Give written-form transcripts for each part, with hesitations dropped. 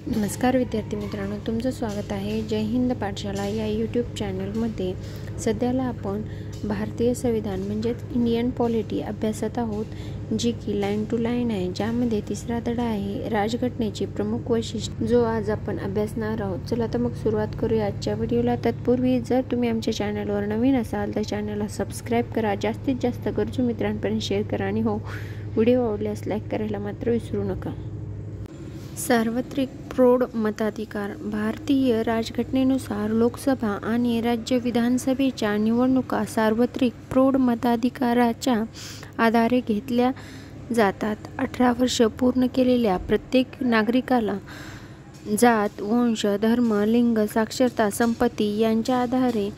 नमस्कार विद्यार्थी मित्रांनो, तुमचं स्वागत आहे जय हिंद पाठशाला या यूट्यूब चॅनलमध्ये. सध्याला आपण भारतीय संविधान म्हणजेच इंडियन पॉलिटी अभ्यासत आहोत, जी की लाईन टू लाईन आहे, ज्यामध्ये तिसरा धडा आहे राजघटनेची प्रमुख वैशिष्ट्य, जो आज आपण अभ्यासणार आहोत. चला तर मग सुरुवात करूया आजच्या व्हिडिओला. तत्पूर्वी जर तुम्ही आमच्या चॅनलवर नवीन असाल तर चॅनलला सबस्क्राईब करा, जास्तीत जास्त गरजू मित्रांपर्यंत शेअर करा आणि व्हिडिओ आवडल्यास लाईक करायला मात्र विसरू नका. सार्वत्रिक प्रौढ मताधिकार. भारतीय राजघटनेनुसार लोकसभा आणि राज्य विधानसभेच्या निवडणुका सार्वत्रिक प्रौढ मताधिकाराच्या आधारे घेतल्या जातात. 18 वर्ष पूर्ण केलेल्या प्रत्येक नागरिकाला जात, वंश, धर्म, लिंग, साक्षरता, संपत्ती यांच्या आधारे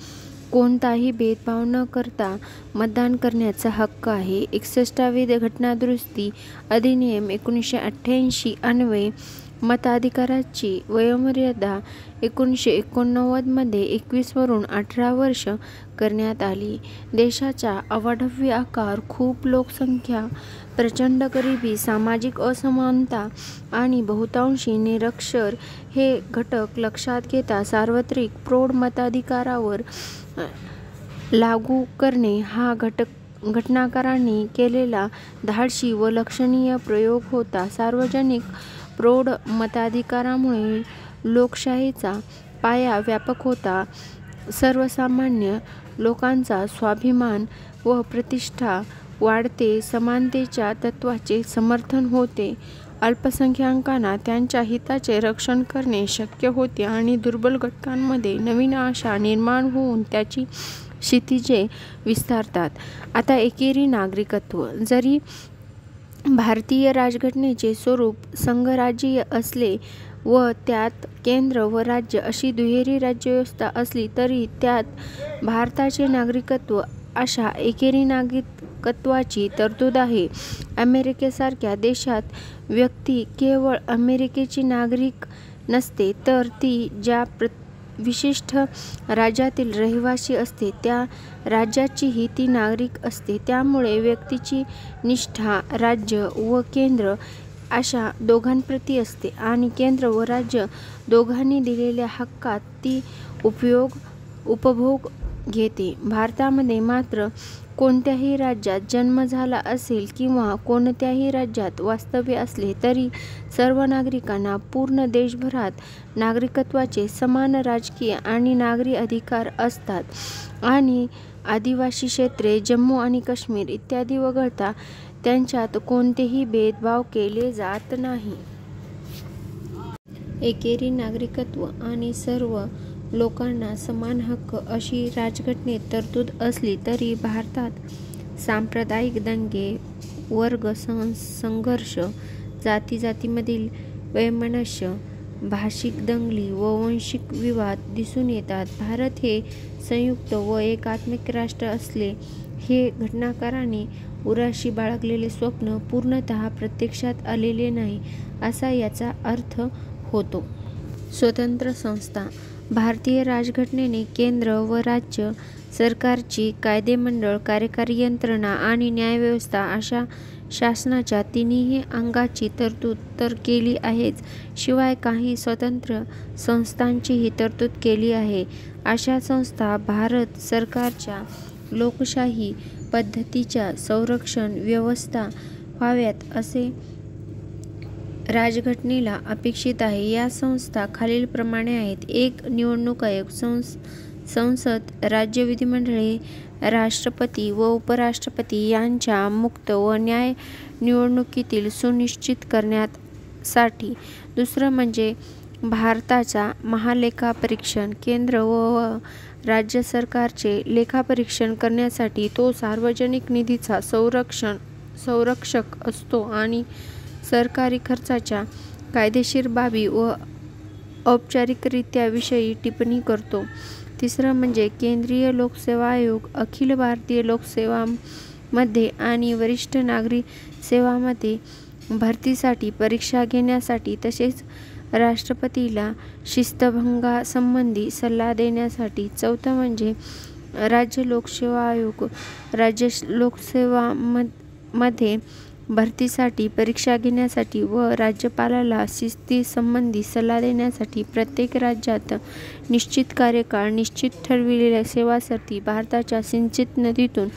कोणताही भेदभाव न करता मतदान करण्याचा हक्क आहे. 61वे घटनादुरुस्ती अधिनियम 1988 अन्वये मताधिकाराची वयोमर्यादा 1989 मध्ये 21 वरून 18 वर्ष करण्यात आली. देशाचा अवाढव्य आकार, खूप लोकसंख्या, प्रचंड गरिबी, सामाजिक असमानता आणि बहुतांशी निरक्षर हे घटक लक्षात घेता सार्वत्रिक प्रौढ मताधिकारावर लागू करणे हा घटनाकारांनी केलेला धाडसी व लक्षणीय प्रयोग होता. सार्वजनिक प्रौढ मताधिकारामुळे लोकशाहीचा पाया व्यापक होता. सर्वसामान्य लोकांचा स्वाभिमान व प्रतिष्ठा वाढते. समानतेच्या तत्त्वाचे समर्थन होते. अल्पसंख्याकांना त्यांच्या हिताचे रक्षण करणे शक्य होते आणि दुर्बल घटकांमध्ये नवीन आशा निर्माण होऊन त्याची क्षितिजे विस्तारतात. आता एकेरी नागरिकत्व. जरी भारतीय राजघटनेचे स्वरूप संघराज्यीय असले व त्यात केंद्र व राज्य अशी दुहेरी राज्यव्यवस्था असली तरी त्यात भारताचे नागरिकत्व अशा एकेरी नागरिकत्वाची तरतूद आहे. अमेरिकेसारख्या देशात व्यक्ती केवळ अमेरिकेची नागरिक नसते, तर ती ज्या विशिष्ट राज्यातील रहिवासी असते त्या राज्याचीही ती नागरिक असते. त्यामुळे व्यक्तीची निष्ठा राज्य व केंद्र अशा दोघांप्रती असते आणि केंद्र व राज्य दोघांनी दिलेल्या हक्कात ती उपभोग घेते. भारतामध्ये मात्र कोणत्याही राज्यात जन्म झाला असेल किंवा कोणत्याही राज्यात वास्तव्य असले तरी सर्व नागरिकांना पूर्ण देशभरात नागरिकत्वाचे समान राजकीय आणि नागरी अधिकार असतात आणि आदिवासी क्षेत्रे, जम्मू आणि काश्मीर इत्यादी वगळता त्यांच्यात कोणतेही भेदभाव केले जात नाही. एकेरी नागरिकत्व आणि सर्व लोकांना समान हक्क अशी राजघटनेत तरतूद असली तरी भारतात सांप्रदायिक दंगे, वर्ग संघर्ष, जातीमधील वैमनस्य, भाषिक दंगली व वांशिक विवाद दिसून येतात. भारत हे संयुक्त व एकात्मिक राष्ट्र असले हे घटनाकारांनी उराशी बाळगलेले स्वप्न पूर्णतः प्रत्यक्षात आलेले नाही, असा याचा अर्थ होतो. स्वतंत्र संस्था. भारतीय राजघटनेने केंद्र व राज्य सरकारची कायदेमंडळ, कार्यकारी यंत्रणा आणि न्यायव्यवस्था अशा शासनाच्या तिन्ही अंगांची तरतूद तर केली आहेच, शिवाय काही स्वतंत्र संस्थांचीही तरतूद केली आहे. अशा संस्था भारत सरकारच्या लोकशाही पद्धतीच्या संरक्षण व्यवस्था व्हाव्यात असे राजघटनेला अपेक्षित आहे. या संस्था खालीलप्रमाणे आहेत. 1. निवडणूक आयोग. संसद, राज्य विधिमंडळे, राष्ट्रपती व उपराष्ट्रपती यांच्या मुक्त व न्याय्य निवडणुकीतील सुनिश्चित करण्यासाठी. 2. म्हणजे भारताचा महालेखापरीक्षण. केंद्र व राज्य सरकारचे लेखापरीक्षण करण्यासाठी तो सार्वजनिक निधीचा संरक्षक असतो आणि सरकारी खर्चाच्या कायदेशीर बाबी व औपचारिकरित्या विषयी टिप्पणी करतो. 3. म्हणजे केंद्रीय लोकसेवा आयोग. अखिल भारतीय लोकसेवामध्ये आणि वरिष्ठ नागरी सेवामध्ये भरतीसाठी परीक्षा घेण्यासाठी तसेच राष्ट्रपतीला शिस्तभंगासंबंधी सल्ला देण्यासाठी. 4. म्हणजे राज्य लोकसेवा आयोग. राज्य लोकसेवामध्ये भरतीसाठी परीक्षा घेण्यासाठी व राज्यपालाला शिस्तीसंबंधी सल्ला देण्यासाठी प्रत्येक राज्यात निश्चित कार्यकाळ, निश्चित ठरविलेल्या सेवासाठी भारताच्या सिंचित निधीतून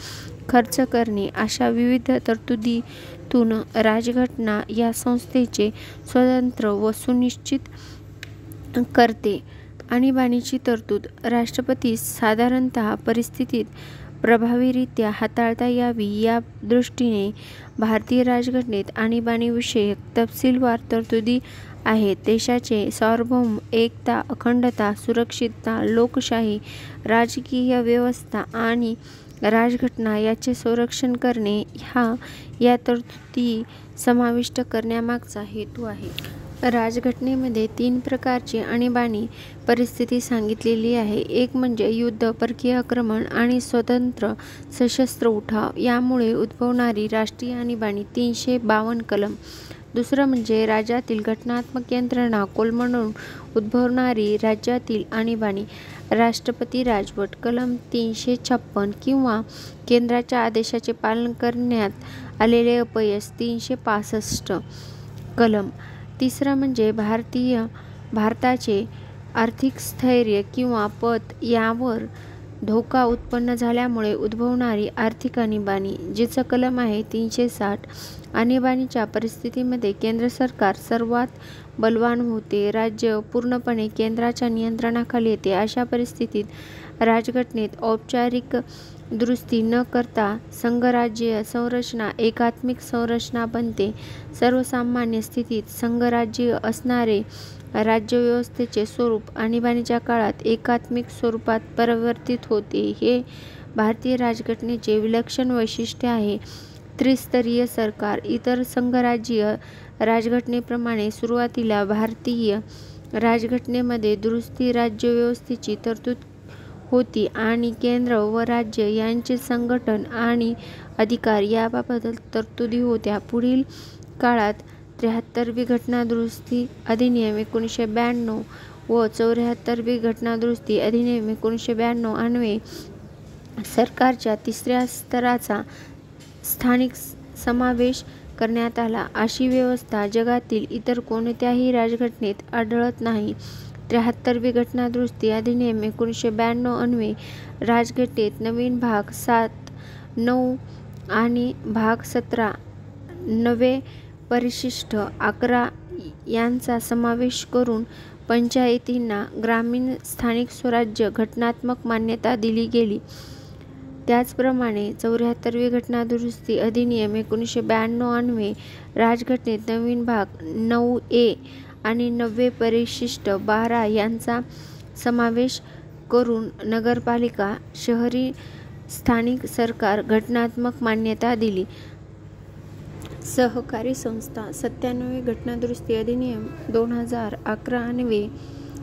खर्च करणे अशा विविध तरतुदीतून राजघटना या संस्थेचे स्वतंत्र व सुनिश्चित करते. आणीबाणीची तरतूद राष्ट्रपतीस साधारणतः परिस्थितीत प्रभावीरित्या हाताळता यावी या दृष्टीने भारतीय राजघटनेत आणीबाणीविषयक तपशीलवार तरतुदी आहेत. देशाचे सार्वभौम, एकता, अखंडता, सुरक्षितता, लोकशाही, राजकीय व्यवस्था आणि राजघटना याचे संरक्षण करणे हा या तरतुदी समाविष्ट करण्यामागचा हेतू आहे. राजघटनेमध्ये 3 प्रकारची आणीबाणी परिस्थिती सांगितलेली आहे. एक म्हणजे युद्ध, परकीय आक्रमण आणि स्वतंत्र सशस्त्र उठाव यामुळे उद्भवणारी राष्ट्रीय आणीबाणी 352 कलम. दुसरं म्हणजे राज्यातील घटनात्मक यंत्रणा कोलमडून उद्भवणारी राज्यातील आणीबाणी, राष्ट्रपती राजवट कलम 356 किंवा केंद्राच्या आदेशाचे पालन करण्यात आलेले अपयश 365 कलम. तिसरं म्हणजे भारताचे आर्थिक स्थैर्य किंवा पत यावर धोका उत्पन्न झाल्यामुळे उद्भवणारी आर्थिक आणीबाणी, जिचं कलम आहे 360. आणीबाणीच्या परिस्थितीमध्ये केंद्र सरकार सर्वात बलवान होते. राज्य पूर्णपणे केंद्राच्या नियंत्रणाखाली येते. अशा परिस्थितीत राजघटनेत औपचारिक दुरुस्ती न करता संघराज्य संरचना एकात्मिक संरचना बनते. सर्वसामान्य स्थितीत संघराज्य असणारे राज्यव्यवस्थेचे स्वरूप आणीबाणीच्या काळात एकात्मिक स्वरूपात परिवर्तित होते. हे भारतीय राजघटनेचे विलक्षण वैशिष्ट्य आहे. त्रिस्तरीय सरकार इतर संघराज्यीय राजघटनेप्रमाणे सुरुवातीला भारतीय राजघटनेमध्ये दुरुस्ती राज्यव्यवस्थेची तरतूद होती आणि केंद्र व राज्य यांचे संघटन आणि अधिकार याबाबत तरतुदी होत्या. पुढील काळात 73वी घटनादुरुस्ती अधिनियम 1992 व 74वी घटनादुरुस्ती अधिनियम 1992 अन्वये सरकारच्या 3ऱ्या स्तराचा स्थानिक समावेश करण्यात आला. अशी व्यवस्था जगातील इतर कोणत्याही राजघटनेत आढळत नाही. 73वी घटनादुरुस्ती अधिनियम 1992 अन्वये राजघटनेत नवीन भाग 7, 9 आणि भाग 17, नवे परिशिष्ट 11 यांचा समावेश करून पंचायतींना ग्रामीण स्थानिक स्वराज्य घटनात्मक मान्यता दिली गेली. त्याचप्रमाणे 74वी घटनादुरुस्ती अधिनियम 1992 अन्वये राजघटनेत नवीन भाग 9A आणि नवे परिशिष्ट 12 यांचा समावेश करून नगरपालिका, शहरी स्थानिक सरकार घटनात्मक मान्यता दिली. सहकारी संस्था 97वी घटनादुरुस्ती अधिनियम 2011 अन्वये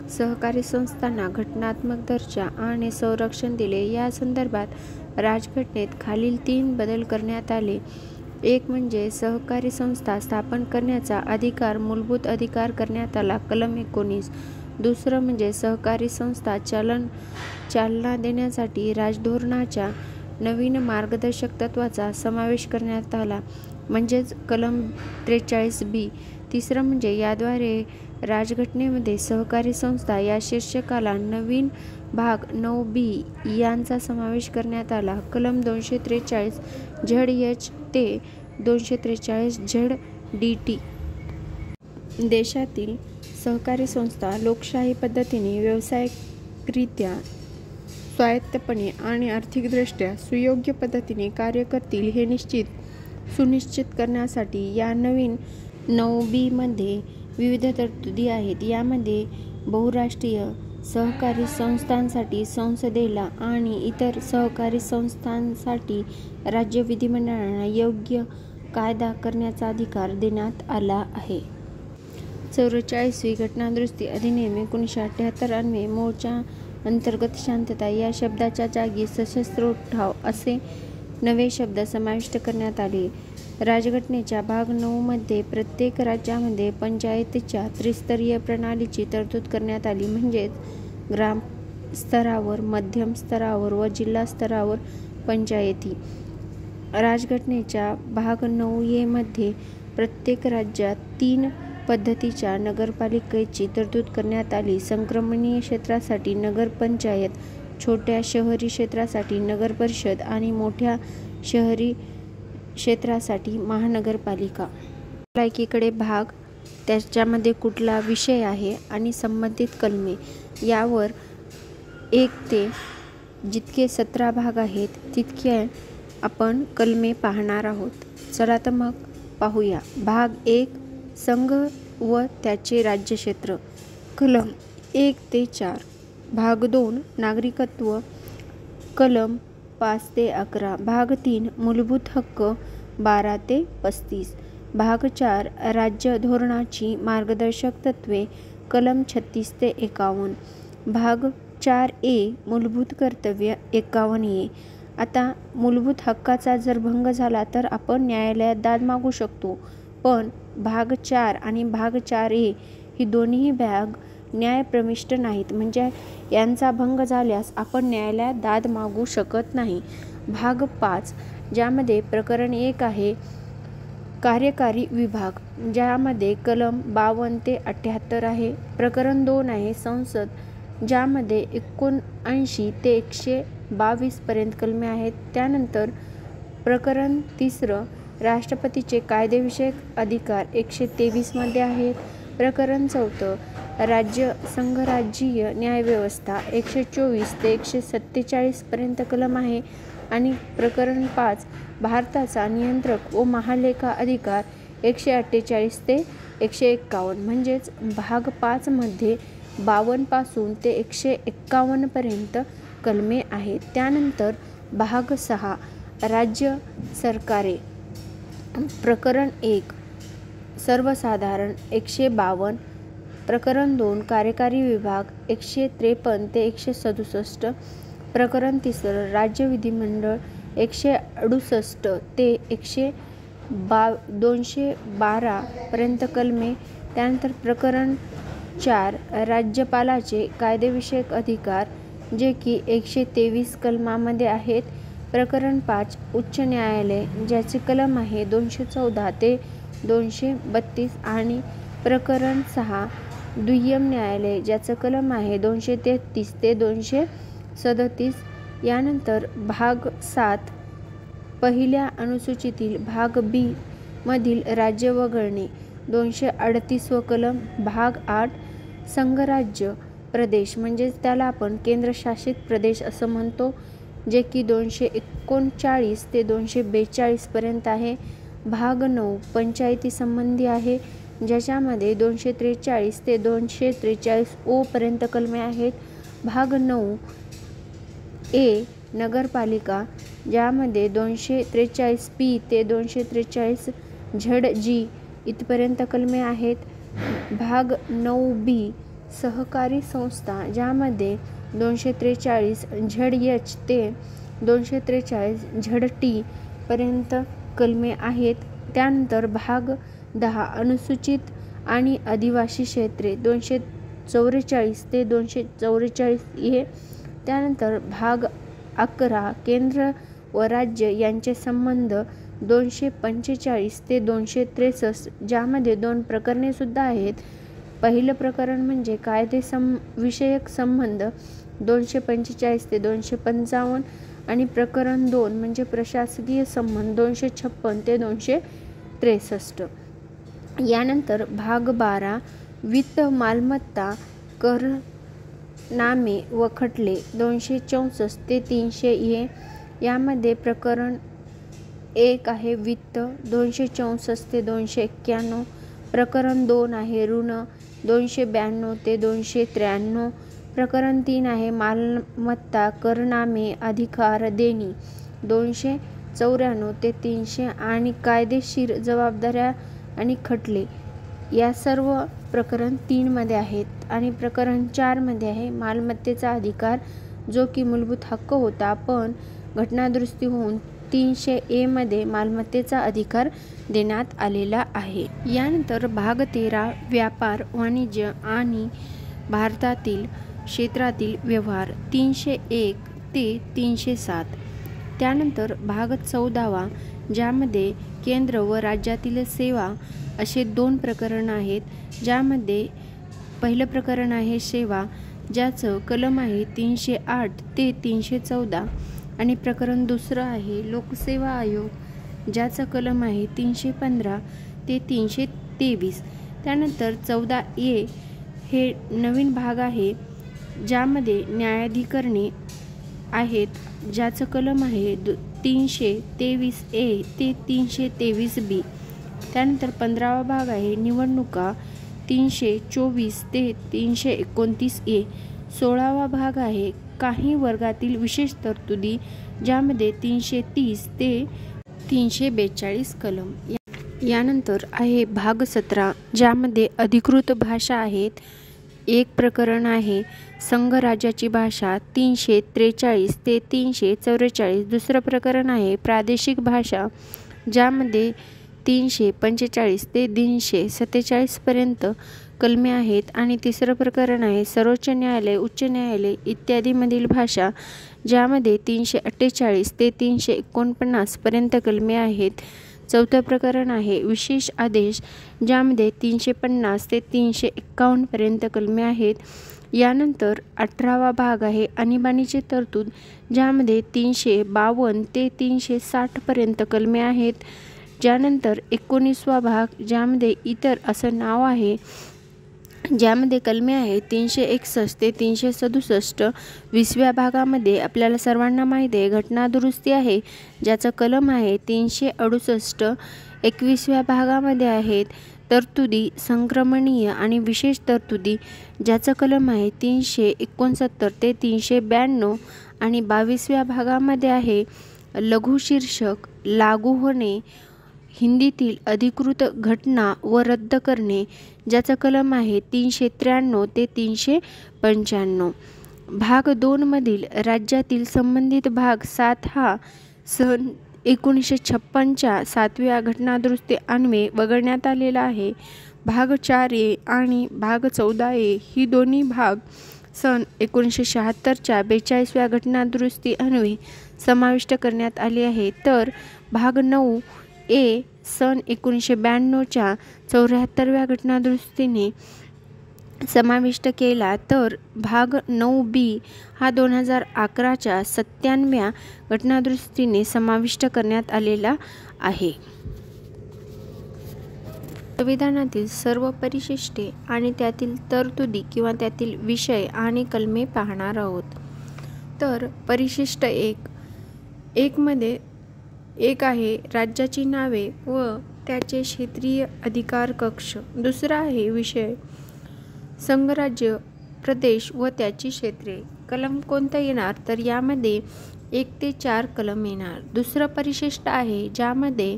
सहकारी संस्थांना घटनात्मक दर्जा आणि संरक्षण दिले. या संदर्भात राजघटनेत खालील 3 बदल करण्यात आले. एक म्हणजे सहकारी संस्था स्थापन करण्याचा अधिकार मूलभूत अधिकार करण्यात आला, कलम 19. दुसरं म्हणजे सहकारी संस्था चालना देण्यासाठी राजधोरणाच्या नवीन मार्गदर्शक तत्त्वाचा समावेश करण्यात आला, म्हणजेच कलम 43B. तिसरं म्हणजे याद्वारे राजघटनेमध्ये सहकारी संस्था या शीर्षकाला नवीन भाग 9B यांचा समावेश करण्यात आला, कलम 243 ZH ते 243 ZDT. देशातील सहकारी संस्था लोकशाही पद्धतीने व्यावसायिकरित्या स्वायत्तपणे आणि आर्थिकदृष्ट्या सुयोग्य पद्धतीने कार्य करतील हे सुनिश्चित करण्यासाठी या नवीन 9B मध्ये विविध तरतुदी आहेत. यामध्ये बहुराष्ट्रीय सहकारी संस्थांसाठी संसदेला आणि इतर सहकारी संस्थांसाठी राज्य विधिमंडळांना योग्य कायदा करण्याचा अधिकार देण्यात आला आहे. 44वी घटनादुरुस्ती अधिनियम 1978 अन्वये मोर्चा, अंतर्गत शांतता या शब्दाच्या जागी सशस्त्र उठाव असे नवे शब्द समाविष्ट करण्यात आले. राजघटनेच्या भाग 9 मध्ये प्रत्येक राज्यामध्ये पंचायतीच्या त्रिस्तरीय प्रणालीची तरतूद करण्यात आली, म्हणजेच ग्राम स्तरावर, मध्यम स्तरावर व जिल्हा स्तरावर पंचायती. राजघटनेच्या भाग 9A मध्ये प्रत्येक राज्यात 3 पद्धतीच्या नगरपालिकेची तरतूद करण्यात आली. संक्रमणीय क्षेत्रासाठी नगरपंचायत, छोट्या शहरी क्षेत्रासाठी नगरपरिषद आणि मोठ्या शहरी क्षेत्रासाठी महानगरपालिका. एकीकडे भाग, त्याच्यामध्ये कुठला विषय आहे आणि संबंधित कलमे यावर 1 ते जितके 17 भाग आहेत तितके आपण कलमे पाहणार आहोत. चला तर मग पाहूया. भाग 1 संघ व त्याचे राज्यक्षेत्र, कलम 1 ते 4. भाग 2 नागरिकत्व, कलम 5 ते 11. भाग 3 मूलभूत हक्क, 12 ते 35. भाग 4 राज्य धोरणाची मार्गदर्शक तत्त्वे, कलम 36 ते 51. भाग 4A मूलभूत कर्तव्य, 51A. आता मूलभूत हक्काचा जर भंग झाला तर आपण न्यायालयात दाद मागू शकतो, पण भाग 4 आणि भाग 4A ही दोन्हीही भाग न्यायप्रविष्ट नाहीत, म्हणजे यांचा भंग झाल्यास आपण न्यायालयात दाद मागू शकत नाही. भाग 5 ज्यामध्ये प्रकरण 1 आहे कार्यकारी विभाग, ज्यामध्ये कलम 52 ते 78 आहे. प्रकरण 2 आहे संसद, ज्यामध्ये 79 ते 122 पर्यंत कलमे आहेत. त्यानंतर प्रकरण 3 राष्ट्रपतीचे कायदेविषयक अधिकार 123 मध्ये आहेत. प्रकरण 4 राज्य संघराज्यीय न्यायव्यवस्था 124 ते 147 पर्यंत कलम आहे. आणि प्रकरण 5 भारताचा नियंत्रक व महालेखा अधिकार 148 ते 151. म्हणजेच भाग 5 मध्ये 52 पासून ते 151 पर्यंत कलमे आहेत. त्यानंतर भाग 6 राज्य सरकारे, प्रकरण 1 सर्वसाधारण 152. प्रकरण 2 कार्यकारी विभाग 153 ते 167. प्रकरण 3 राज्य विधिमंडळ 168 ते 212 पर्यंत कलमे. त्यानंतर प्रकरण 4 राज्यपालाचे कायदेविषयक अधिकार, जे की 123 कलमामध्ये आहेत. प्रकरण 5 उच्च न्यायालय, ज्याचे कलम आहे 214 ते 232. आणि प्रकरण 6 दुय्यम न्यायालय, ज्याचं कलम आहे 233 ते 237. यानंतर भाग 7 पहिल्या अनुसूचीतील भाग B मधील राज्य वगळणे 238 व कलम. भाग 8 संघराज्य प्रदेश, म्हणजेच त्याला आपण केंद्रशासित प्रदेश असं म्हणतो, जे की 239 ते 242 पर्यंत आहे. भाग 9 पंचायती संबंधी आहे, ज्याच्यामध्ये 243 ते 243 O पर्यंत कलमे आहेत. भाग 9A नगरपालिका, ज्यामध्ये 243 P ते 243 ZG इथपर्यंत कलमे आहेत. भाग 9B सहकारी संस्था, ज्यामध्ये 243 ZH ते 243 ZT पर्यंत कलमे आहेत. त्यानंतर भाग 10 अनुसूचित आणि आदिवासी क्षेत्रे 244 ते 244 A. त्यानंतर भाग 11 केंद्र व राज्य यांचे संबंध 245 ते 263, ज्यामध्ये 2 प्रकरणे सुद्धा आहेत. पहिलं प्रकरण म्हणजे कायदे विषयक संबंध 245 ते 255. आणि प्रकरण 2 म्हणजे प्रशासकीय संबंध 256 ते 263. यानंतर भाग 12 वित्त मालमत्ता करनामे व खटले 264 ते 300 A. यामध्ये प्रकरण 1 आहे वित्त 264 ते 291. प्रकरण 2 आहे ऋण 292 ते 293. प्रकरण 3 आहे मालमत्ता करनामे अधिकार देणी 294 ते 300. आणि कायदेशीर जबाबदाऱ्या आणि खटले या सर्व प्रकरण 3 मध्ये आहेत. आणि प्रकरण 4 मध्ये आहे मालमत्तेचा अधिकार, जो की मूलभूत हक्क होता, पण घटनादुरुस्ती होऊन 300 A मध्ये मालमत्तेचा अधिकार देण्यात आलेला आहे. यानंतर भाग 13 व्यापार वाणिज्य आणि भारतातील क्षेत्रातील व्यवहार 301 ते 307. त्यानंतर भाग 14वा, ज्यामध्ये केंद्र व राज्यातील सेवा असे 2 प्रकरण आहेत, ज्यामध्ये पहिलं प्रकरण आहे सेवा, ज्याचं कलम आहे 308 ते 314 आणि प्रकरण दुसरं आहे लोकसेवा आयोग, ज्याचा कलम आहे 315 ते 323. त्यानंतर 14A हे नवीन भाग आहे, ज्यामध्ये न्यायाधिकरणे आहेत, ज्याचं कलम आहे 323A ते 323B. त्यानंतर 15वा भाग आहे निवडणुका, 324 ते 329A. 16वा भाग आहे काही वर्गातील विशेष तरतुदी, ज्यामध्ये 330 ते 342 कलम. यानंतर आहे भाग 17, ज्यामध्ये अधिकृत भाषा आहेत. एक प्रकरण आहे संघराज्याची भाषा, 343 ते 344. दुसरं प्रकरण आहे प्रादेशिक भाषा, ज्यामध्ये 345 ते 347 पर्यंत कलमे आहेत. आणि तिसरं प्रकरण आहे सर्वोच्च न्यायालय, उच्च न्यायालय इत्यादीमधील भाषा, ज्यामध्ये 348 ते 349 पर्यंत कलमे आहेत. चौथं प्रकरण आहे विशेष आदेश, ज्यामध्ये 350 ते 351 पर्यंत कलमे आहेत. यानंतर 18वा भाग आहे आणीबाणीची तरतूद, ज्यामध्ये 352 ते 360 पर्यंत कलमे आहेत. ज्यानंतर 19वा भाग, ज्यामध्ये इतर असं नाव आहे, ज्यामध्ये कलमे आहे 361 ते 367. 20व्या भागामध्ये आपल्याला सर्वांना माहिती आहे घटना दुरुस्ती आहे, ज्याचं कलम आहे 368. 21व्या भागामध्ये आहेत तरतुदी संक्रमणीय आणि विशेष तरतुदी, ज्याचं कलम आहे 369 ते 392. आणि 22व्या भागामध्ये आहे लघु शीर्षक लागू होणे, हिंदीतील अधिकृत घटना व रद्द करणे, ज्याचा कलम आहे 393 ते 395. भाग 2 मधील राज्यातील संबंधित भाग 7 हा सन 1956च्या 7व्या घटनादुरुस्ती अन्वये वगळण्यात आलेला आहे. भाग 4A आणि भाग 14A ही दोन्ही भाग सन 1976च्या 42व्या घटनादुरुस्ती अन्वये समाविष्ट करण्यात आले आहे. तर भाग 9A सन 1992च्या 74व्या घटनादुरुस्तीने समाविष्ट केला, तर भाग 9B हा 2011च्या 97व्या घटनादुरुस्तीने समाविष्ट करण्यात आलेला आहे. संविधानातील सर्व परिशिष्टे आणि त्यातील तरतुदी किंवा त्यातील विषय आणि कलमे पाहणार आहोत. तर परिशिष्ट 1 मध्ये 1 आहे राज्याची नावे व त्याचे क्षेत्रीय अधिकार कक्ष. दुसरा आहे विषय संघराज्य, प्रदेश व त्याची क्षेत्रे. कलम कोणतं येणार, तर यामध्ये 1 ते 4 कलम येणार. दुसरं परिशिष्ट आहे ज्यामध्ये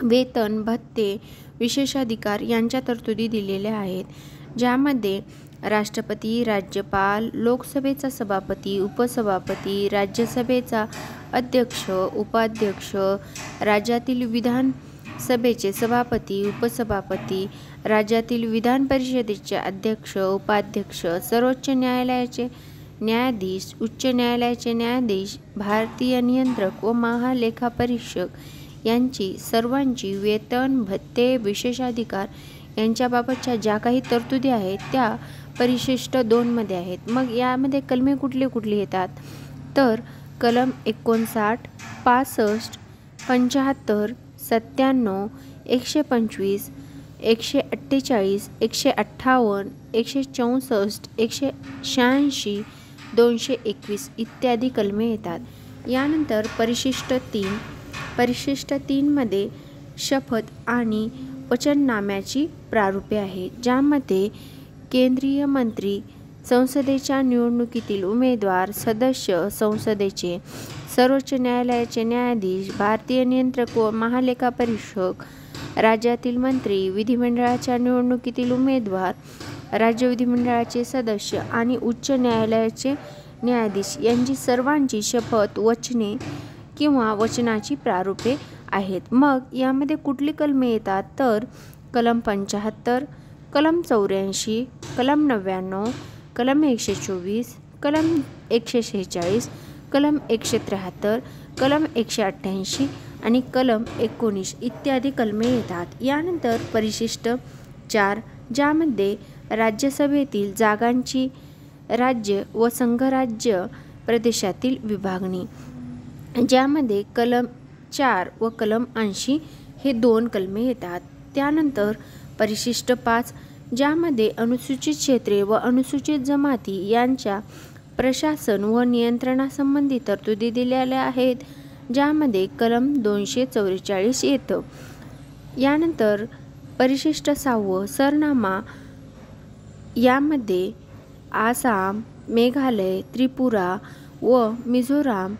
वेतन, भत्ते, विशेषाधिकार यांच्या तरतुदी दिलेल्या आहेत, ज्यामध्ये राष्ट्रपती, राज्यपाल, लोकसभेचा सभापती, उपसभापती, राज्यसभेचा अध्यक्ष, उपाध्यक्ष, राज्यातील विधानसभेचे सभापती, उपसभापती, राज्यातील विधान परिषदेचे अध्यक्ष, उपाध्यक्ष, सर्वोच्च न्यायालयाचे न्यायाधीश, उच्च न्यायालयाचे न्यायाधीश, भारतीय नियंत्रक व महालेखापरीक्षक यांची सर्वांची वेतन, भत्ते, विशेषाधिकार यांच्याबाबतच्या ज्या काही तरतुदी आहेत त्या परिशिष्ट 2 मध्ये आहेत. मग यामध्ये कलमे कुठले कुठले येतात, तर कलम 59, 65, 75, 97, 125, 148, 158, 164, 186, 221 इत्यादी कलमे येतात. यानंतर परिशिष्ट 3 मध्ये शपथ आणि वचननाम्याची प्रारूपे आहेत, ज्यामध्ये केंद्रीय मंत्री, संसदेच्या निवडणुकीतील उमेदवार, सदस्य संसदेचे, सर्वोच्च न्यायालयाचे न्यायाधीश, भारतीय नियंत्रक व महालेखापरीक्षक, राज्यातील मंत्री, विधिमंडळाच्या निवडणुकीतील उमेदवार, राज्य विधिमंडळाचे सदस्य आणि उच्च न्यायालयाचे न्यायाधीश यांची सर्वांची शपथ, वचने किंवा वचनाची प्रारूपे आहेत. मग यामध्ये कुठली कलमे येतात, तर कलम 75, कलम 84, कलम 99, कलम 124, कलम 146, कलम 173, कलम 188 आणि कलम 19 इत्यादी कलमे येतात। यानंतर परिशिष्ट 4 ज्यामध्ये राज्यसभेतील जागांची राज्य व संघराज्य प्रदेशातील विभागणी, ज्यामध्ये कलम 4 व कलम 80 हे 2 कलमे येतात। त्यानंतर परिशिष्ट 5 ज्यामध्ये अनुसूचित क्षेत्रे व अनुसूचित जमाती यांच्या प्रशासन व नियंत्रणासंबंधी तरतुदी दिलेल्या आहेत, ज्यामध्ये कलम 244 येतं। यानंतर परिशिष्ट 6 सरनामा, यामध्ये आसाम, मेघालय, त्रिपुरा व मिझोराम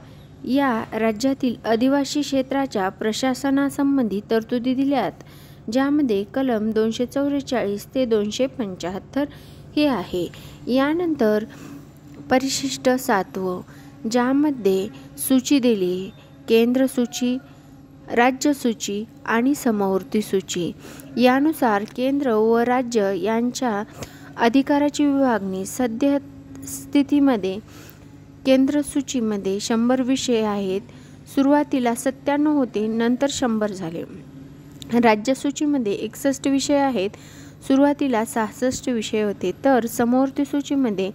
या राज्यातील आदिवासी क्षेत्राच्या प्रशासनासंबंधी तरतुदी दिल्यात, ज्यामध्ये कलम 244 ते 275 हे आहे। यानंतर परिशिष्ट 7 ज्यामध्ये सूची दिली, केंद्र सूची, राज्य सूची आणि समवर्ती सूची। यानुसार केंद्र व राज्य यांच्या अधिकाराची विभागणी सद्यस्थितीमध्ये केंद्र सूचीमध्ये 100 विषय आहेत। सुरुवातीला 97 होते, नंतर 100 झाले। राज्य सूचीमध्ये 61 विषय आहेत, सुरुवातीला 66 विषय होते, तर समवर्ती सूचीमध्ये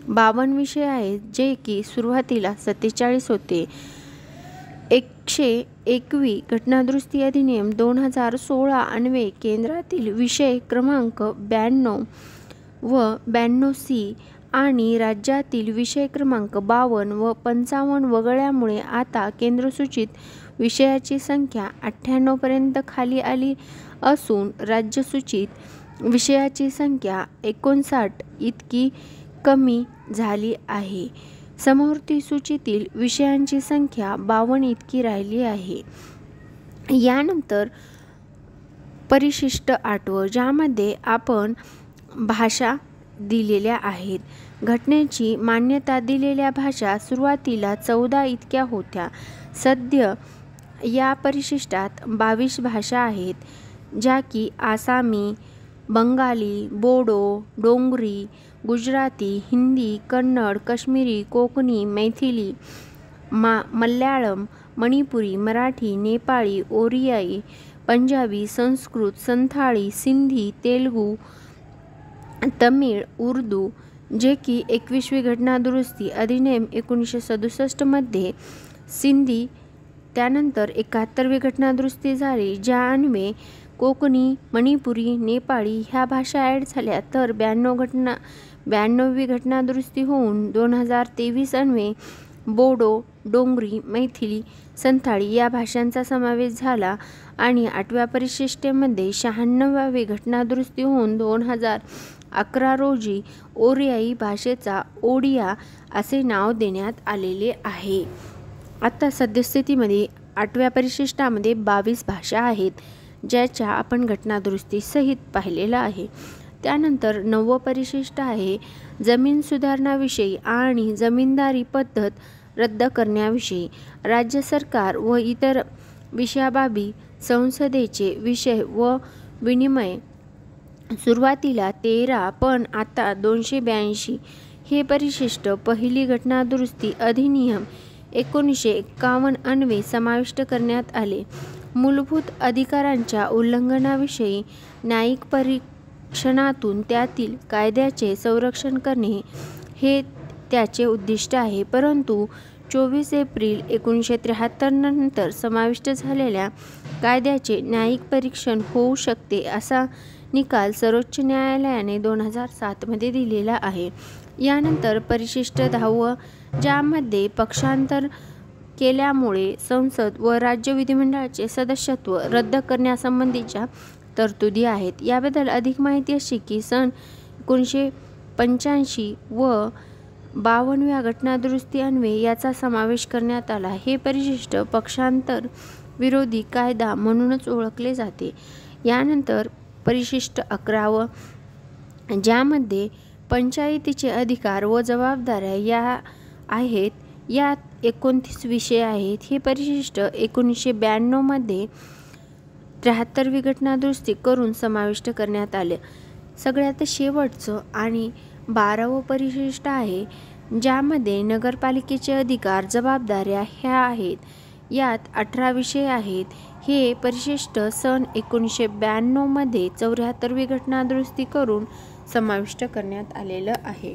52 विषय आहेत, जे की सुरुवातीला 47 होते। 121 घटनादुरुस्ती अधिनियम 2016 अन्वये केंद्रातील विषय क्रमांक 92 व 92C आणि राज्यातील विषय क्रमांक 52 व 55 वगळल्यामुळे आता केंद्रसूचित विषयाची संख्या 98 पर्यंत खाली आली असून राज्यसूचित विषयाची संख्या 59 इतकी कमी झाली आहे। समवर्ती सूचीतील विषयांची संख्या 52 इतकी राहिली आहे। यानंतर परिशिष्ट 8 ज्यामध्ये आपण भाषा दिलेल्या आहेत। घटनेची मान्यता दिलेल्या भाषा सुरुवातीला 14 इतक्या होत्या, सध्या या परिशिष्टात 22 भाषा आहेत, ज्या की आसामी, बंगाली, बोडो, डोंगरी, गुजराती, हिंदी, कन्नड, काश्मीरी, कोकणी, मैथिली, मल्याळम, मणिपुरी, मराठी, नेपाळी, ओरियाई, पंजाबी, संस्कृत, संथाळी, सिंधी, तेलुगू, तमिळ, उर्दू, जे की 21वी घटनादुरुस्ती अधिनियम 1967 मध्ये सिंधी, त्यानंतर 71वी घटनादुरुस्ती झाली, ज्या अन्वये कोकणी, मणिपुरी, नेपाळी ह्या भाषा ॲड झाल्या, तर 92वी घटनादुरुस्ती होऊन 2023 अन्वये बोडो, डोंगरी, मैथिली, संथाळी या भाषांचा समावेश झाला आणि 8व्या परिशिष्टेमध्ये 96वी घटनादुरुस्ती होऊन 2011 रोजी ओरियाई भाषेचा ओडिया असे नाव देण्यात आलेले आहे। आता सद्यस्थितीमध्ये 8व्या परिशिष्टामध्ये 22 भाषा आहेत, ज्याच्या आपण घटनादुरुस्ती सहित पाहिलेला आहे। त्यानंतर 9वं परिशिष्ट आहे जमीन सुधारणाविषयी आणि जमीनदारी पद्धत रद्द करण्याविषयी। राज्य सरकार व इतर विषयाबाबी संसदेचे विषय व विनिमय सुरुवातीला 13 पण आता 282 हे परिशिष्ट पहिली घटनादुरुस्ती अधिनियम 1951 अन्वये समाविष्ट करण्यात आले। मूलभूत अधिकारांच्या उल्लंघनाविषयी न्यायिक परीक्षणातून त्यातील कायद्याचे संरक्षण करणे हे त्याचे उद्दिष्ट आहे, परंतु 24 एप्रिल 1973 नंतर समाविष्ट झालेल्या कायद्याचे न्यायिक परीक्षण होऊ शकते असा निकाल सर्वोच्च न्यायालयाने 2007 मध्ये दिलेला आहे। यानंतर परिशिष्ट 10 ज्यामध्ये पक्षांतर केल्यामुळे संसद व राज्य विधिमंडळाचे सदस्यत्व रद्द करण्यासंबंधीच्या तरतुदी आहेत। याबद्दल अधिक माहिती अशी की सन 1985 व 52व्या घटनादुरुस्ती अन्वये याचा समावेश करण्यात आला। हे परिशिष्ट पक्षांतर विरोधी कायदा म्हणूनच ओळखले जाते। यानंतर परिशिष्ट 11 ज्यामध्ये पंचायतीचे अधिकार व जबाबदाऱ्या या आहेत, यात 29 विषय आहेत। हे परिशिष्ट 1992 मध्ये 73वी घटनादुरुस्ती करून समाविष्ट करण्यात आले। सगळ्यात शेवटचं आणि 12वं परिशिष्ट आहे ज्यामध्ये नगरपालिकेचे अधिकार, जबाबदाऱ्या ह्या आहेत. यात 18 विषय आहेत. हे परिशिष्ट सन 1992 मध्ये 74वी घटना दुरुस्ती करून समाविष्ट करण्यात आलेलं आहे.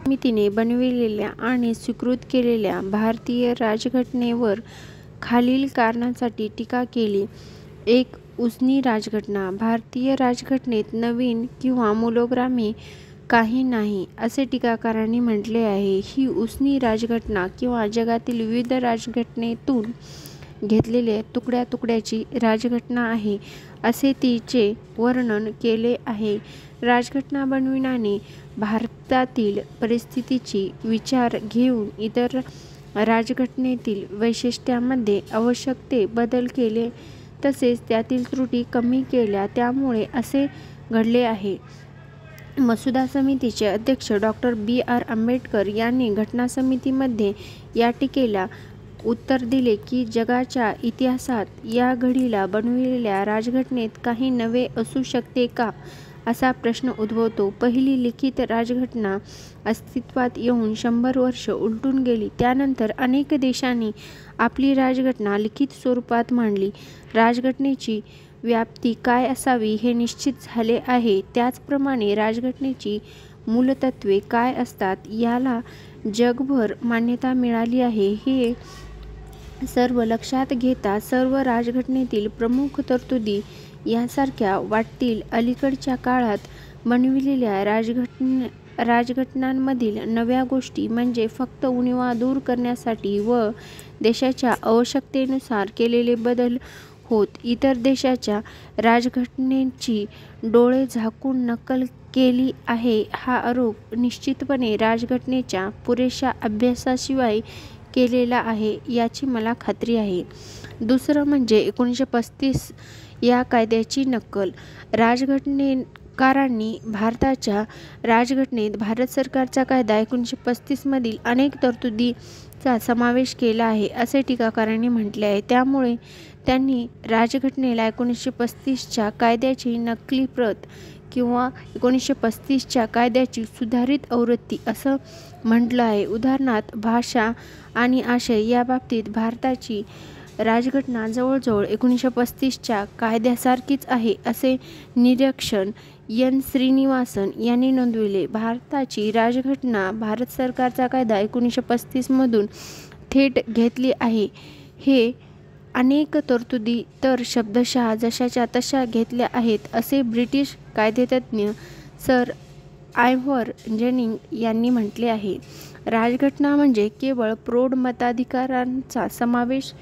समितीने बनविलेल्या आणि स्वीकृत केलेल्या भारतीय राज्यघटनेवर खालील कारणांसाठी टीका केली. 1. उसनी राजघटना. भारतीय राज्यघटनेत नवीन किंवा मूलग्रामे काही नाही असे टीकाकारांनी म्हटले आहे. ही उसनी राजघटना किंवा जगातील विविध राजघटनेतून घेतलेल्या तुकड्याची राजघटना आहे असे तिचे वर्णन केले आहे. राजघटना बनविण्याने भारतातील परिस्थितीची विचार घेऊन इतर राजघटनेतील वैशिष्ट्यांमध्ये आवश्यक ते बदल केले तसेच त्यातील त्रुटी कमी केल्या, त्यामुळे असे घडले आहे. मसुदा समितीचे अध्यक्ष डॉ. B.R. आंबेडकर यांनी घटना समितीमध्ये या टीकेला उत्तर दिले की जगाच्या इतिहासात या घडीला बनविलेल्या राजघटनेत काही नवे असू शकते का, असा प्रश्न उद्भवतो. पहिली लिखित राजघटना अस्तित्वात येऊन 100 वर्ष उलटून गेली. त्यानंतर अनेक देशांनी आपली राजघटना लिखित स्वरूपात मांडली. राजघटनेची व्याप्ती काय असावी हे निश्चित झाले आहे. त्याचप्रमाणे राजघटनेची मूलतत्त्वे काय असतात याला जगभर मान्यता मिळाली आहे. हे सर्व लक्षात घेता सर्व राजघटनेतील प्रमुख तरतुदी यांसारख्या वाटतील. अलीकडच्या काळात बनविलेल्या राजघटनांमधील नव्या गोष्टी म्हणजे फक्त उणिवा दूर करण्यासाठी व देशाच्या आवश्यकतेनुसार केलेले बदल होत. इतर देशाच्या राजघटनेची डोळे झाकून नकल केली आहे हा आरोप निश्चितपणे राजघटनेच्या पुरेशा अभ्यासाशिवाय केलेला आहे याची मला खात्री आहे. दुसरं म्हणजे 1935 या कायद्याची नक्कल. राजघटनेकारांनी भारताच्या राजघटनेत भारत सरकारचा कायदा 1935 मधील अनेक तरतुदींचा समावेश केला आहे असे टीकाकारांनी म्हटले आहे. त्यामुळे त्यांनी राजघटनेला 1935च्या कायद्याची नकली प्रत किंवा 1935च्या कायद्याची सुधारित आवृत्ती असं म्हटलं आहे. उदाहरणार्थ भाषा आणि आशय याबाबतीत भारताची राजघटना जवळजवळ 1935च्या कायद्यासारखीच आहे असे निरीक्षण एन. श्रीनिवासन यांनी नोंदविले. भारताची राजघटना भारत सरकारचा कायदा 1935 मधून थेट घेतली आहे. हे अनेक तरतुदी तर शब्दशः जशाच्या तशा घेतल्या आहेत असे ब्रिटिश कायदेतज्ञ सर आयव्हर जेनिंग यांनी म्हटले आहे. राजघटना म्हणजे केवळ प्रौढ मताधिकारांचा समावेश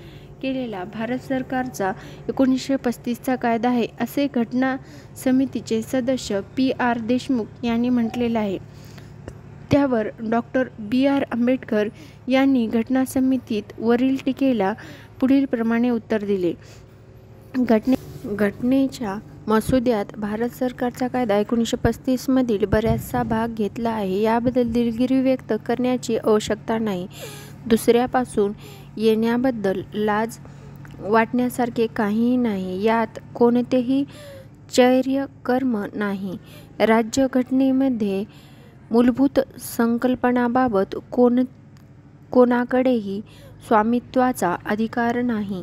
केलेला भारत सरकारचा 1935चा कायदा आहे असे घटना समितीचे सदस्य P.R. देशमुख यांनी म्हटलेले आहे. त्यावर डॉ. B.R. आंबेडकर यांनी घटना समितीत वरील टीकेला पुढील प्रमाणे उत्तर दिले. घटनेच्या मसुद्यात भारत सरकारचा कायदा 1935 मधील बराचसा भाग घेतला आहे. याबद्दल दिलगिरी व्यक्त करण्याची आवश्यकता नाही. दुसऱ्यापासून येण्याबद्दल लाज वाटण्यासारखे काहीही नाही. यात कोणतेही चर्यकर्म नाही. राज्यघटनेमध्ये मूलभूत संकल्पनांबाबत कोणाकडेही स्वामित्वाचा अधिकार नाही.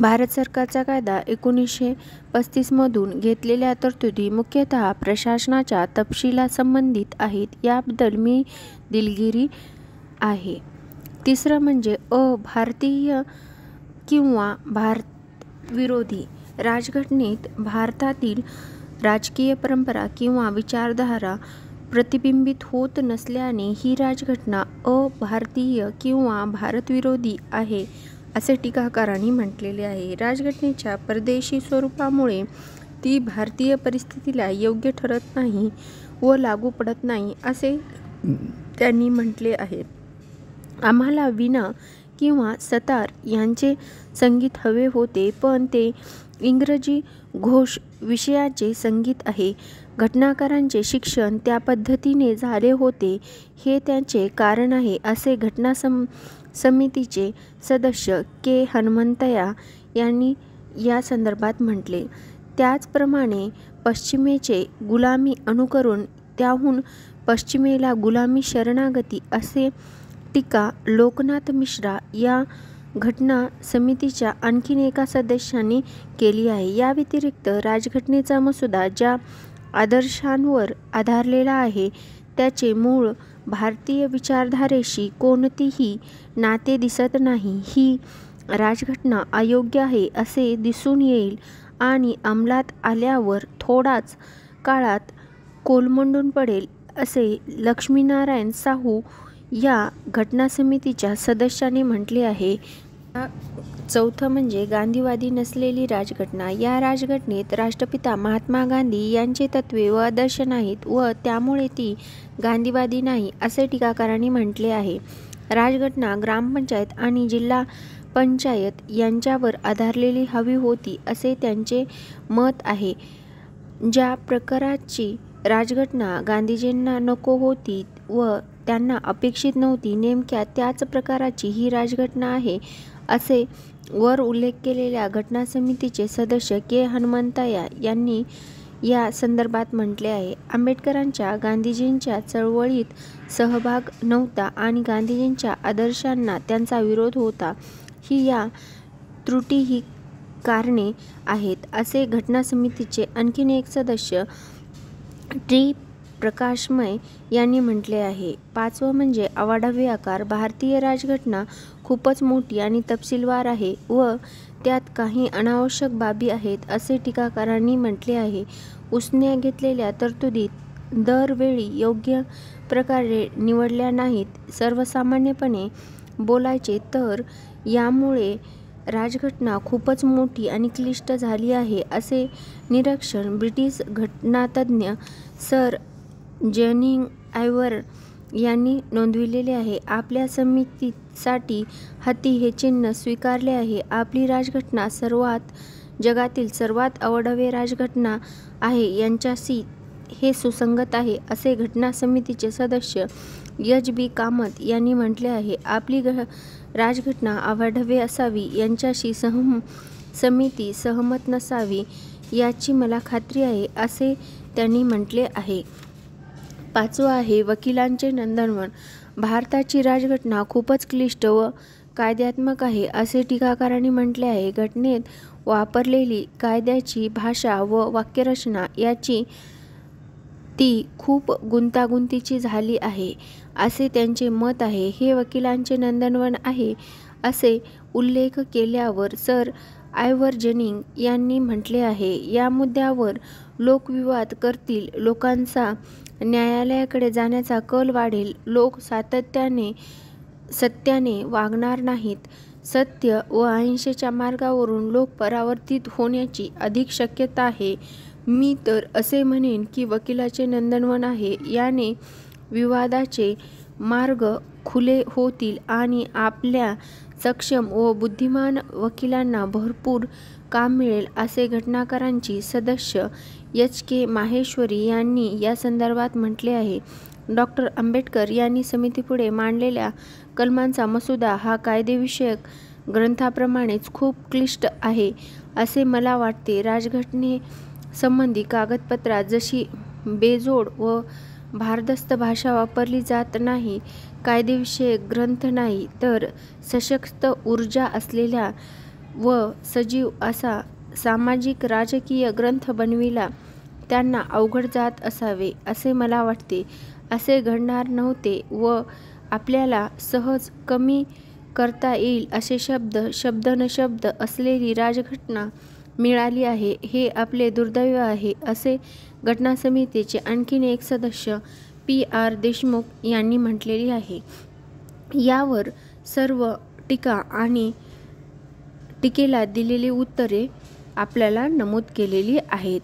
भारत सरकारचा कायदा 1935 मधून घेतलेल्या तरतुदी मुख्यतः प्रशासनाच्या तपशिलासंबंधित आहेत. याबद्दल मी दिलगिरी आहे. तिसरं म्हणजे भारतीय किंवा भारतविरोधी. राजघटनेत भारतातील राजकीय परंपरा किंवा विचारधारा प्रतिबिंबित होत नसल्याने ही राजघटना अभारतीय किंवा भारतविरोधी आहे असे टीकाकारांनी म्हटलेले आहे. राजघटनेच्या परदेशी स्वरूपामुळे ती भारतीय परिस्थितीला योग्य ठरत नाही व लागू पडत नाही असे त्यांनी म्हटले आहे. आम्हाला वीणा किंवा सतार यांचे संगीत हवे होते, पण ते इंग्रजी घोष विषयाचे संगीत आहे. घटनाकारांचे शिक्षण त्या पद्धतीने झाले होते हे त्याचे कारण आहे असे घटना समितीचे सदस्य के. हनुमंतय्या यांनी या संदर्भात म्हटले. त्याचप्रमाणे पश्चिमेचे गुलामी अनुकरण, त्याहून पश्चिमेला गुलामी शरणागती असे टीका लोकनाथ मिश्रा या घटना समितीच्या आणखीन एका सदस्याने केली आहे. या व्यतिरिक्त राजघटनेचा मसुदा ज्या आदर्शांवर आधारलेला आहे त्याचे मूळ भारतीय विचारधारेशी कोणतेही नाते दिसत नाही. ही राजघटना अयोग्य आहे असे दिसून येईल आणि अंमलात आल्यावर थोड्याच काळात कोलमडून पडेल असे लक्ष्मीनारायण साहू या घटना समितीच्या सदस्याने म्हटले आहे. चौथं म्हणजे गांधीवादी नसलेली राजघटना. या राजघटनेत राष्ट्रपिता महात्मा गांधी यांचे तत्त्वे व आदर्श नाहीत व त्यामुळे ती गांधीवादी नाही असे टीकाकारांनी म्हटले आहे. राजघटना ग्रामपंचायत आणि जिल्हा पंचायत यांच्यावर आधारलेली हवी होती असे त्यांचे मत आहे. ज्या प्रकारची राजघटना गांधीजींना नको होती व त्यांना अपेक्षित नव्हती, नेमक्या त्याच प्रकारची ही राजघटना आहे असे वर उल्लेख केलेल्या घटना समितीचे सदस्य के. हनुमंतय्या यांनी या संदर्भात म्हटले आहे. आंबेडकरांच्या गांधीजींच्या चळवळीत सहभाग नव्हता आणि गांधीजींच्या आदर्शांना त्यांचा विरोध होता. या त्रुटी ही कारणे आहेत असे घटना समितीचे आणखीन एक सदस्य टी. प्रकाशमय यांनी म्हटले आहे. पाचवं म्हणजे अवाढव्य आकार. भारतीय राजघटना खूपच मोठी आणि तपशीलवार आहे व त्यात काही अनावश्यक बाबी आहेत असे टीकाकारांनी म्हटले आहे. उसने घेतलेल्या तरतुदी दरवेळी योग्य प्रकारे निवडल्या नाहीत. सर्वसामान्यपणे बोलायचे तर यामुळे राजघटना खूपच मोठी आणि क्लिष्ट झाली आहे असे निरीक्षण ब्रिटिश घटनातज्ञ सर जेनिंग आयव्हर यांनी नोंदविलेले आहे. आपल्या समितीसाठी हाती हे चिन्ह स्वीकारले आहे. आपली राजघटना जगातील सर्वात अवाढव्य राजघटना आहे यांच्याशी हे सुसंगत आहे असे घटना समितीचे सदस्य एच. बी. कामत यांनी म्हटले आहे. आपली राजघटना अवाढव्य असावी यांच्याशी समिती सहमत नसावी याची मला खात्री आहे असे त्यांनी म्हटले आहे. पाचवं आहे वकिलांचे नंदनवन. भारताची राजघटना खूपच क्लिष्ट व कायद्यात्मक आहे असे टीकाकारांनी म्हटले आहे. घटनेत वापरलेली कायद्याची भाषा व वाक्यरचना याची ती खूप गुंतागुंतीची झाली आहे असे त्यांचे मत आहे. हे वकिलांचे नंदनवन आहे असे उल्लेख केल्यावर सर आयव्हर जेनिंग यांनी म्हटले आहे. या मुद्द्यावर लोकविवाद करतील. लोकांचा न्यायालयाकडे जाण्याचा कल वाढेल. लोक सत्याने वागणार नाहीत. सत्य व अहिंसेच्या मार्गावरून लोक परावर्तित होण्याची अधिक शक्यता आहे. मी तर असे म्हणेन की वकिलाचे नंदनवन आहे. याने विवादाचे मार्ग खुले होतील आणि आपल्या सक्षम व बुद्धिमान वकिलांना भरपूर काम मिळेल असे घटनाकारांची सदस्य एच. के. माहेश्वरी यांनी या संदर्भात म्हटले आहे. डॉ. आंबेडकर यांनी समितीपुढे मांडलेल्या कलमांचा मसुदा हा कायदेविषयक ग्रंथाप्रमाणेच खूप क्लिष्ट आहे असे मला वाटते. राजघटनेसंबंधी कागदपत्रात जशी बेजोड व भारदस्त भाषा वापरली जात नाही, कायदेविषयक ग्रंथ नाही तर सशक्त ऊर्जा असलेला व सजीव असा सामाजिक राजकीय ग्रंथ बनविला त्यांना अवघड जात असावे असे मला वाटते. असे घडणार नव्हते व आपल्याला सहज कमी करता येईल असे शब्द असलेली राजघटना मिळाली आहे. हे आपले दुर्दैव आहे असे घटना समितीचे आणखीन एक सदस्य पी. आर. देशमुख यांनी म्हटलेले आहे. यावर सर्व टीका आणि टीकेला दिलेली उत्तरे आपल्याला नमूद केलेली आहेत.